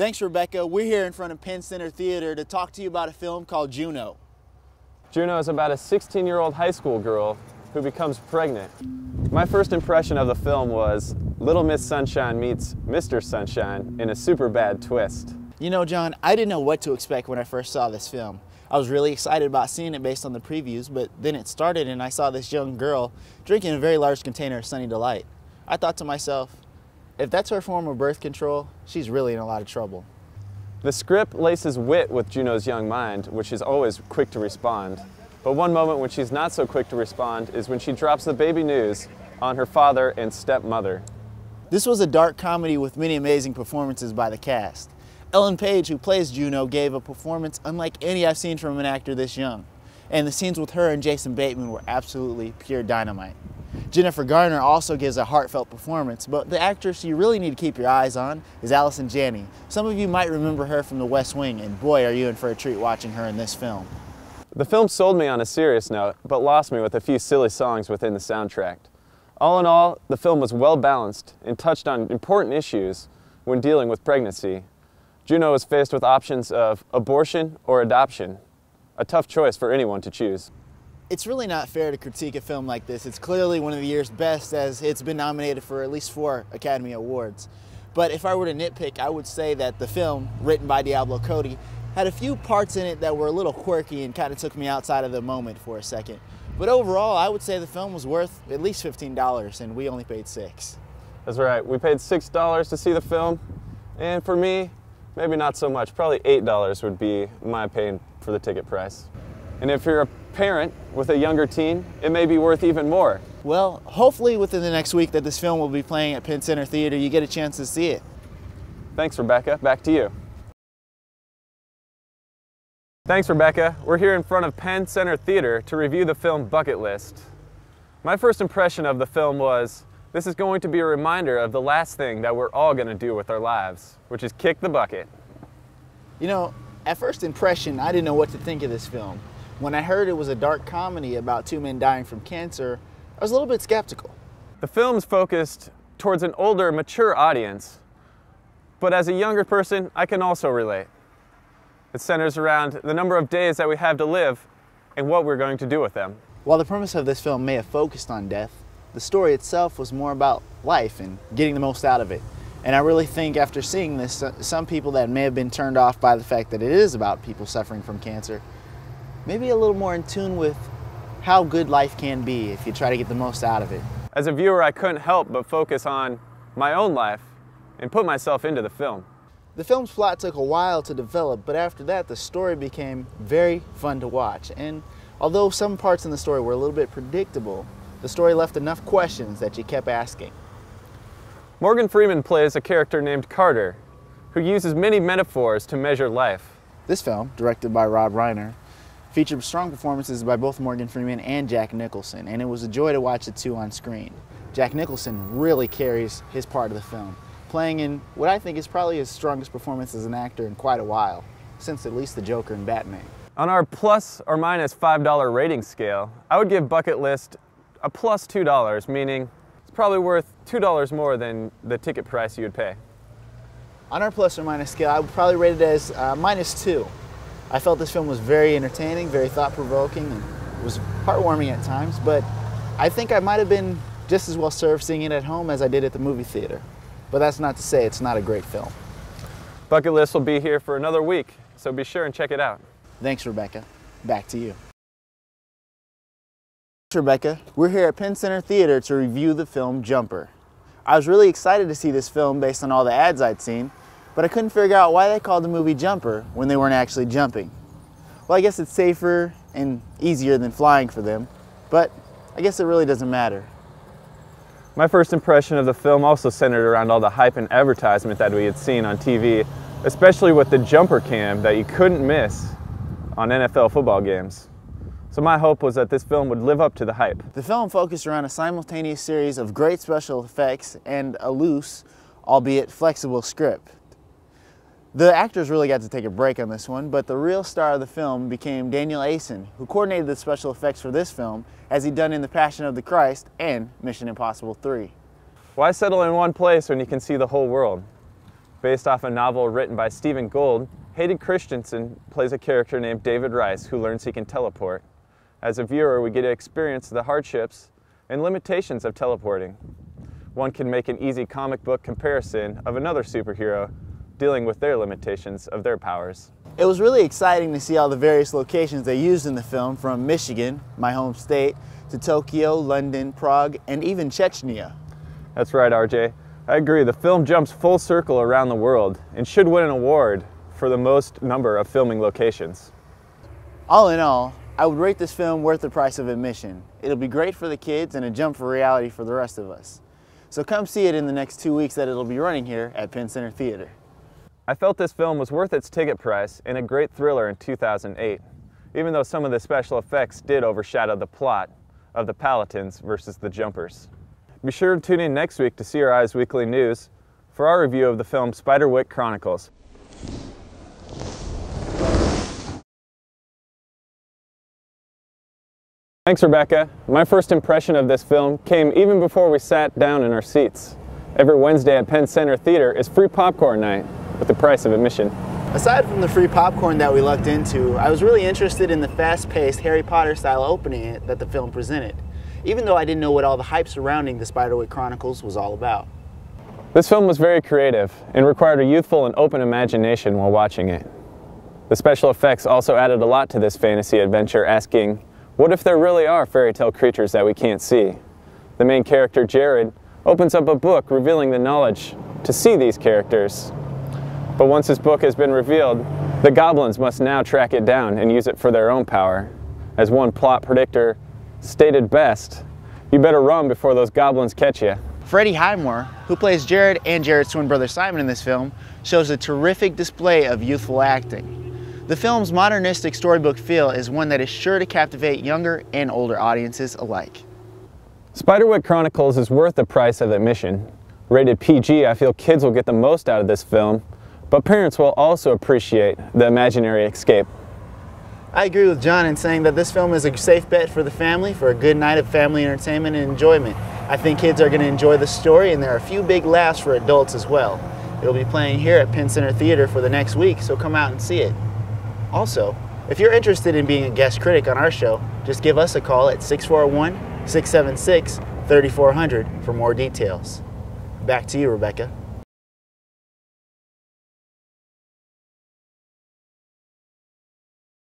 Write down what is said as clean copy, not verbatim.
Thanks, Rebecca. We're here in front of Penn Center Theater to talk to you about a film called Juno. Juno is about a 16-year-old high school girl who becomes pregnant. My first impression of the film was Little Miss Sunshine meets Mr. Sunshine in a super bad twist. You know, John, I didn't know what to expect when I first saw this film. I was really excited about seeing it based on the previews, but then it started and I saw this young girl drinking a very large container of Sunny Delight. I thought to myself, if that's her form of birth control, she's really in a lot of trouble. The script laces wit with Juno's young mind, which is always quick to respond. But one moment when she's not so quick to respond is when she drops the baby news on her father and stepmother. This was a dark comedy with many amazing performances by the cast. Ellen Page, who plays Juno, gave a performance unlike any I've seen from an actor this young. And the scenes with her and Jason Bateman were absolutely pure dynamite. Jennifer Garner also gives a heartfelt performance, but the actress you really need to keep your eyes on is Allison Janney. Some of you might remember her from The West Wing, and boy, are you in for a treat watching her in this film. The film sold me on a serious note, but lost me with a few silly songs within the soundtrack. All in all, the film was well balanced and touched on important issues when dealing with pregnancy. Juno was faced with options of abortion or adoption, a tough choice for anyone to choose. It's really not fair to critique a film like this. It's clearly one of the year's best, as it's been nominated for at least 4 Academy Awards. But if I were to nitpick, I would say that the film, written by Diablo Cody, had a few parts in it that were a little quirky and kind of took me outside of the moment for a second. But overall, I would say the film was worth at least $15, and we only paid $6. That's right, we paid $6 to see the film, and for me, maybe not so much. Probably $8 would be my paying for the ticket price. And if you're a parent with a younger teen, it may be worth even more. Well, hopefully within the next week that this film will be playing at Penn Center Theater, you get a chance to see it. Thanks, Rebecca. Back to you. Thanks, Rebecca. We're here in front of Penn Center Theater to review the film Bucket List. My first impression of the film was, this is going to be a reminder of the last thing that we're all going to do with our lives, which is kick the bucket. You know, at first impression, I didn't know what to think of this film. When I heard it was a dark comedy about 2 men dying from cancer, I was a little bit skeptical. The film's focused towards an older, mature audience, but as a younger person, I can also relate. It centers around the number of days that we have to live and what we're going to do with them. While the premise of this film may have focused on death, the story itself was more about life and getting the most out of it. And I really think after seeing this, some people that may have been turned off by the fact that it is about people suffering from cancer, maybe a little more in tune with how good life can be if you try to get the most out of it. As a viewer, I couldn't help but focus on my own life and put myself into the film. The film's plot took a while to develop, but after that the story became very fun to watch. And although some parts in the story were a little bit predictable, the story left enough questions that you kept asking. Morgan Freeman plays a character named Carter, who uses many metaphors to measure life. This film, directed by Rob Reiner, featured strong performances by both Morgan Freeman and Jack Nicholson, and it was a joy to watch the two on screen. Jack Nicholson really carries his part of the film, playing in what I think is probably his strongest performance as an actor in quite a while, since at least the Joker and Batman. On our plus or minus $5 rating scale, I would give Bucket List a plus $2, meaning it's probably worth $2 more than the ticket price you would pay. On our plus or minus scale, I would probably rate it as -2. I felt this film was very entertaining, very thought-provoking, and it was heartwarming at times, but I think I might have been just as well served seeing it at home as I did at the movie theater. But that's not to say it's not a great film. Bucket List will be here for another week, so be sure and check it out. Thanks, Rebecca. Back to you. Rebecca, we're here at Penn Center Theater to review the film Jumper. I was really excited to see this film based on all the ads I'd seen, but I couldn't figure out why they called the movie Jumper when they weren't actually jumping. Well, I guess it's safer and easier than flying for them, but I guess it really doesn't matter. My first impression of the film also centered around all the hype and advertisement that we had seen on TV, especially with the jumper cam that you couldn't miss on NFL football games. So my hope was that this film would live up to the hype. The film focused around a simultaneous series of great special effects and a loose, albeit flexible script. The actors really got to take a break on this one, but the real star of the film became Daniel Aysen, who coordinated the special effects for this film, as he'd done in The Passion of the Christ and Mission Impossible 3. Why settle in one place when you can see the whole world? Based off a novel written by Stephen Gould, Hayden Christensen plays a character named David Rice who learns he can teleport. As a viewer, we get to experience the hardships and limitations of teleporting. One can make an easy comic book comparison of another superhero dealing with their limitations of their powers. It was really exciting to see all the various locations they used in the film, from Michigan, my home state, to Tokyo, London, Prague, and even Chechnya. That's right, RJ. I agree. The film jumps full circle around the world and should win an award for the most number of filming locations. All in all, I would rate this film worth the price of admission. It'll be great for the kids and a jump for reality for the rest of us. So come see it in the next 2 weeks that it'll be running here at Penn Center Theater. I felt this film was worth its ticket price and a great thriller in 2008, even though some of the special effects did overshadow the plot of the Paladins versus the Jumpers. Be sure to tune in next week to see our Eyes Weekly News for our review of the film Spiderwick Chronicles. Thanks, Rebecca. My first impression of this film came even before we sat down in our seats. Every Wednesday at Penn Center Theater is free popcorn night with the price of admission. Aside from the free popcorn that we lucked into, I was really interested in the fast-paced Harry Potter style opening that the film presented, even though I didn't know what all the hype surrounding the Spiderwick Chronicles was all about. This film was very creative and required a youthful and open imagination while watching it. The special effects also added a lot to this fantasy adventure, asking, what if there really are fairy tale creatures that we can't see? The main character, Jared, opens up a book revealing the knowledge to see these characters. But once his book has been revealed, the goblins must now track it down and use it for their own power. As one plot predictor stated best, you better run before those goblins catch you. Freddie Highmore, who plays Jared and Jared's twin brother Simon in this film, shows a terrific display of youthful acting. The film's modernistic storybook feel is one that is sure to captivate younger and older audiences alike. Spiderwick Chronicles is worth the price of admission. Rated PG, I feel kids will get the most out of this film, but parents will also appreciate the imaginary escape. I agree with John in saying that this film is a safe bet for the family, for a good night of family entertainment and enjoyment. I think kids are going to enjoy the story, and there are a few big laughs for adults as well. It'll be playing here at Penn Center Theater for the next week, so come out and see it. Also, if you're interested in being a guest critic on our show, just give us a call at 641-676-3400 for more details. Back to you, Rebecca.